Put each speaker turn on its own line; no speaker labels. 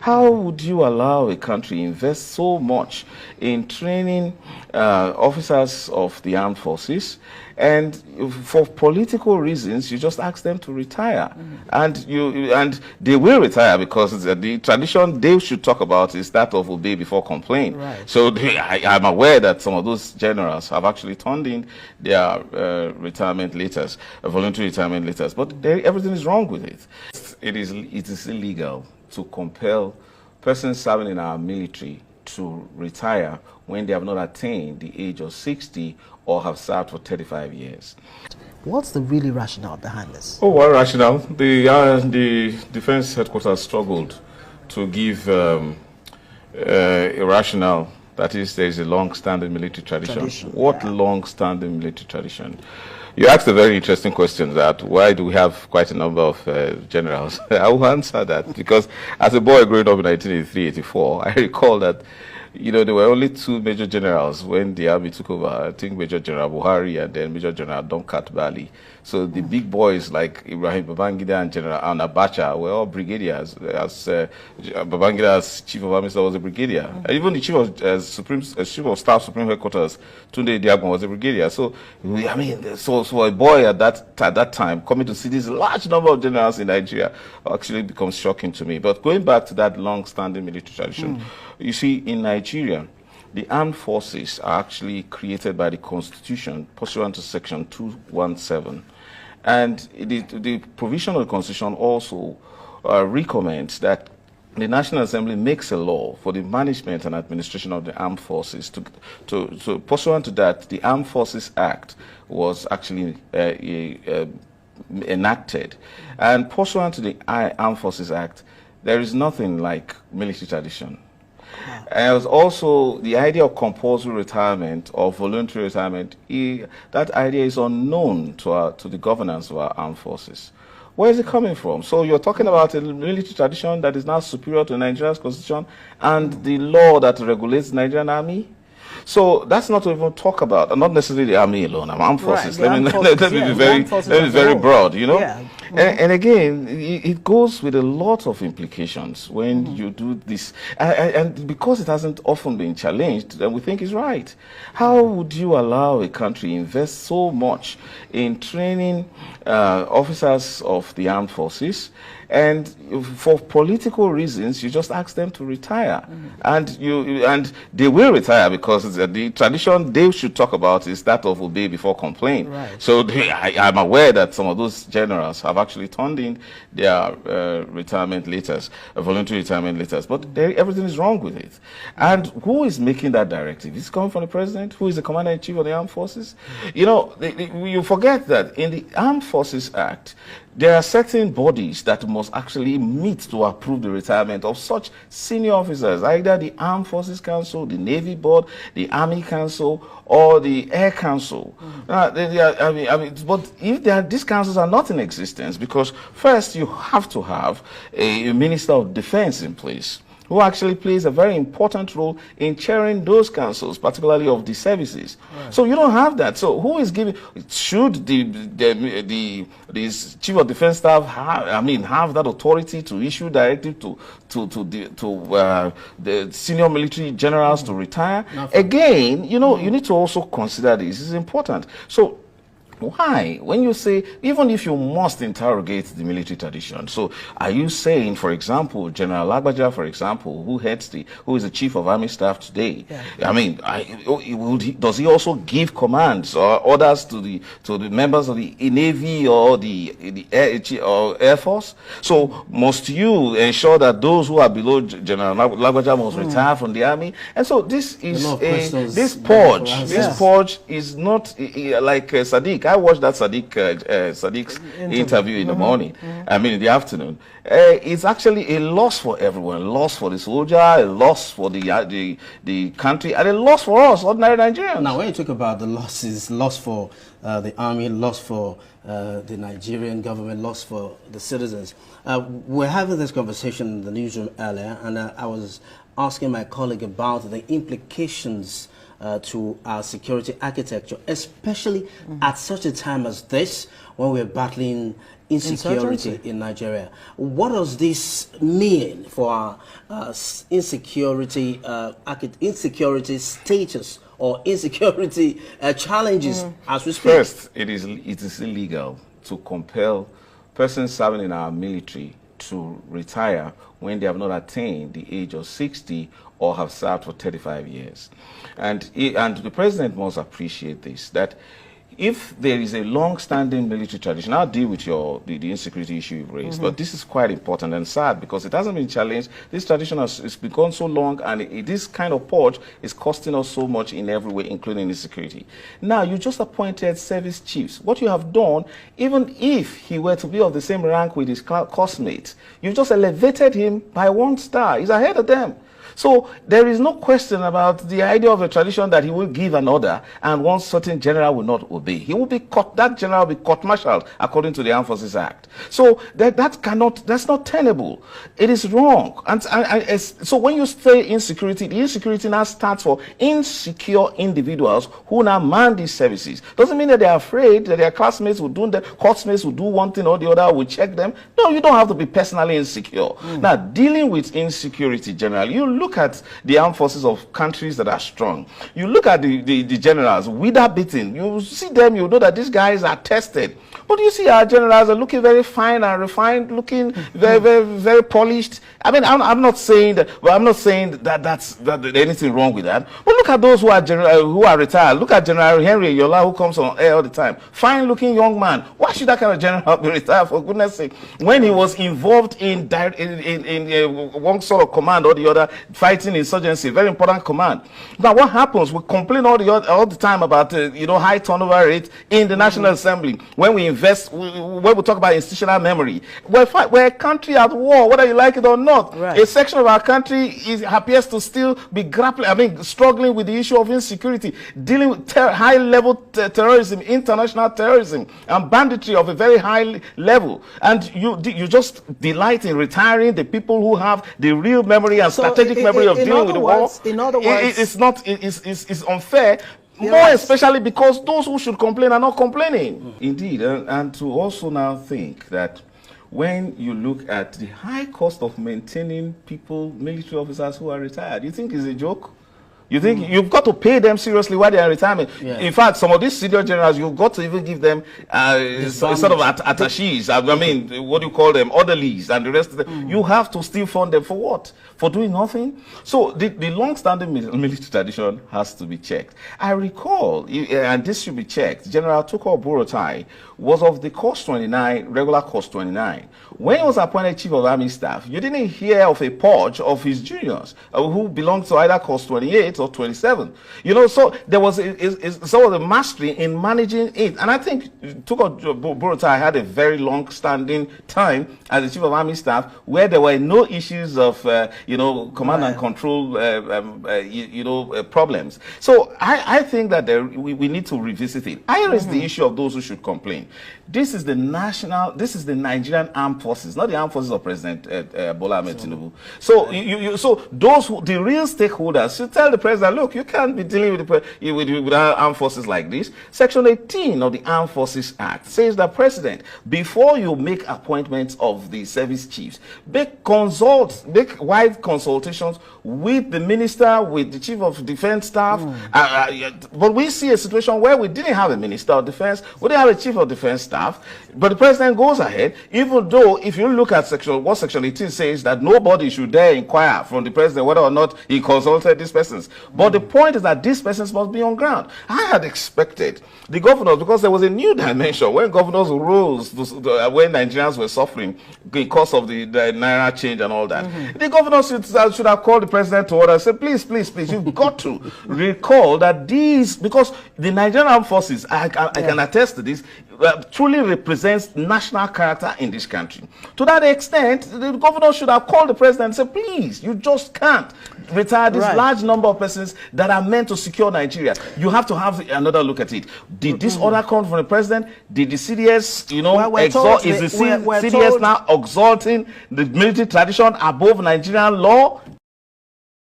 How would you allow a country invest so much in training officers of the armed forces, and for political reasons, you just ask them to retire, and they will retire because the tradition they should talk about is that of obey before complain.
Right.
So I'm aware that some of those generals have actually turned in their retirement letters, voluntary retirement letters, but everything is wrong with it. It is illegal to compel persons serving in our military to retire when they have not attained the age of 60 or have served for 35 years.
What's the really rationale behind this?
Oh, well, rationale. The defense headquarters struggled to give a rationale. That is, there is a long-standing military tradition. What long-standing military tradition? You asked a very interesting question, that why do we have quite a number of generals? I will answer that because as a boy growing up in 1983-84, I recall that, you know, there were only two major generals when the army took over. I think Major General Buhari and then Major General Donkat Bali. So the big boys like Ibrahim Babangida and General Abacha were all brigadiers. As Babangida's chief of army staff was a brigadier. Even the chief of staff supreme headquarters, Tunde Diagbon, was a brigadier. So I mean, so a boy at that time coming to see this large number of generals in Nigeria actually becomes shocking to me. But going back to that long-standing military tradition, you see, in Nigeria, the armed forces are actually created by the Constitution pursuant to Section 217. And the provision of the Constitution also recommends that the National Assembly makes a law for the management and administration of the armed forces. Pursuant to that, the Armed Forces Act was actually enacted. And pursuant to the Armed Forces Act, there is nothing like military tradition. And it was also the idea of compulsory retirement or voluntary retirement. That idea is unknown to the governance of our armed forces. Where is it coming from? So you're talking about a military tradition that is now superior to Nigeria's constitution and the law that regulates the Nigerian army? So that's not to even talk about, not necessarily the army alone, armed forces.
Right,
let me be very broad, you know. Yeah. And again, it goes with a lot of implications when you do this. And because it hasn't often been challenged, then we think it's right. How would you allow a country invest so much in training officers of the armed forces, and for political reasons, you just ask them to retire, and they will retire because the tradition they should talk about is that of obey before complain.
Right.
So I'm aware that some of those generals have actually turned in their retirement letters, voluntary retirement letters, but everything is wrong with it. And who is making that directive? It's coming from the president, who is the commander-in-chief of the armed forces. You know, you forget that in the Armed Forces Act, there are certain bodies that must actually meet to approve the retirement of such senior officers, either the Armed Forces Council, the Navy Board, the Army Council, or the Air Council. But if these councils are not in existence, because first you have to have a Minister of Defense in place, who actually plays a very important role in chairing those councils, particularly of the services. Right. So you don't have that. So who is giving? Should the chief of defense staff have that authority to issue directive to the senior military generals to retire? Again, you know, you need to also consider this. It's important. So why? When you say, even if you must interrogate the military tradition, so are you saying, for example, General Lagbaja, for example, who is the chief of army staff today? Yeah. I mean, does he also give commands or orders to the members of the Navy or the Air Force? So must you ensure that those who are below General Lagbaja must retire from the army? And so this purge is not like Sadiq. I watched that Sadiq's interview in the morning. I mean, in the afternoon. It's actually a loss for everyone. A loss for the soldier, a loss for the country, and a loss for us, ordinary Nigerians.
Now, when you talk about the losses, loss for the army, loss for the Nigerian government, loss for the citizens, we're having this conversation in the newsroom earlier, and I was asking my colleague about the implications to our security architecture, especially at such a time as this when we're battling insecurity in Nigeria. What does this mean for our insecurity status or insecurity challenges as we speak?
First, it is illegal to compel persons serving in our military to retire when they have not attained the age of 60 or have served for 35 years. And the president must appreciate this, that if there is a long-standing military tradition, I'll deal with the insecurity issue you've raised, but this is quite important and sad because it hasn't been challenged. This tradition has become so long, and this kind of purge is costing us so much in every way, including insecurity. Now, you just appointed service chiefs. What you have done, even if he were to be of the same rank with his classmates, you just elevated him by 1 star. He's ahead of them. So there is no question about the idea of a tradition that he will give an order and one certain general will not obey. He will be that general will be court-martialed according to the Armed Forces Act. So that's not tenable. It is wrong. And so when you say insecurity, the insecurity now starts for insecure individuals who now man these services. Doesn't mean that they are afraid that their classmates will do that, courtsmates will do one thing or the other, will check them. No, you don't have to be personally insecure. Now, dealing with insecurity generally, you look at the armed forces of countries that are strong. You look at the generals, wither beaten. You see them, you know that these guys are tested. But you see our generals are looking very fine and refined, looking very, very, very polished. I mean, I'm not saying that, but I'm not saying that there's anything wrong with that. But look at those who are retired. Look at General Henry Yola, who comes on air all the time. Fine-looking young man. Why should that kind of general be retired, for goodness sake? When he was involved in one sort of command or the other, fighting insurgency, very important command. Now, what happens? We complain all the time about high turnover rate in the National Assembly. When we invest, when we talk about institutional memory, we're a country at war, whether you like it or not. Right. A section of our country appears to still be struggling with the issue of insecurity, dealing with high-level terrorism, international terrorism, and banditry of a very high level. And you just delight in retiring the people who have the real memory and strategic memory of dealing with the war.
In other words,
it's unfair. More especially because those who should complain are not complaining. Indeed, and to also now think that when you look at the high cost of maintaining military officers who are retired, you think it's a joke? You think you've got to pay them seriously while they are in retirement? Yeah. In fact, some of these senior generals, you've got to even give them sort of attachés. I mean, what do you call them? Orderlies and the rest of them. You have to still fund them for what? For doing nothing? So the long-standing military tradition has to be checked. I recall, and this should be checked, General Tukur Buratai was of the Course 29, regular Course 29. When he was appointed Chief of Army Staff, you didn't hear of a purge of his juniors who belonged to either Course 28 or 27. So there was sort of the mastery in managing it. And I think Tukur Buratai had a very long-standing time as the Chief of Army Staff where there were no issues of, command and control, problems. So I think that we need to revisit it. I raise the issue of those who should complain. This is the Nigerian Armed Forces, not the Armed Forces of President Bola Ahmed Tinubu. So so those the real stakeholders should tell the president, look, you can't be dealing with our armed forces like this. Section 18 of the Armed Forces Act says that president, before you make appointments of the service chiefs, make wide consultations with the minister, with the chief of defense staff. But we see a situation where we didn't have a minister of defense, we didn't have a chief of defense staff, but the president goes ahead, even though if you look at what Section 18 says, that nobody should dare inquire from the president whether or not he consulted these persons. But the point is that these persons must be on ground. I had expected the governors, because there was a new dimension when governors rose when Nigerians were suffering because of the Naira change and all that. The governors should have called the president to order and said, please, you've got to recall that because the Nigerian Armed Forces, I can attest to this, truly represents national character in this country. To that extent, the governor should have called the president and said, please, you just can't retire this large number of persons that are meant to secure Nigeria. You have to have another look at it. Did this order come from the president? Did the CDS, is the CDS now exalting the military tradition above Nigerian law?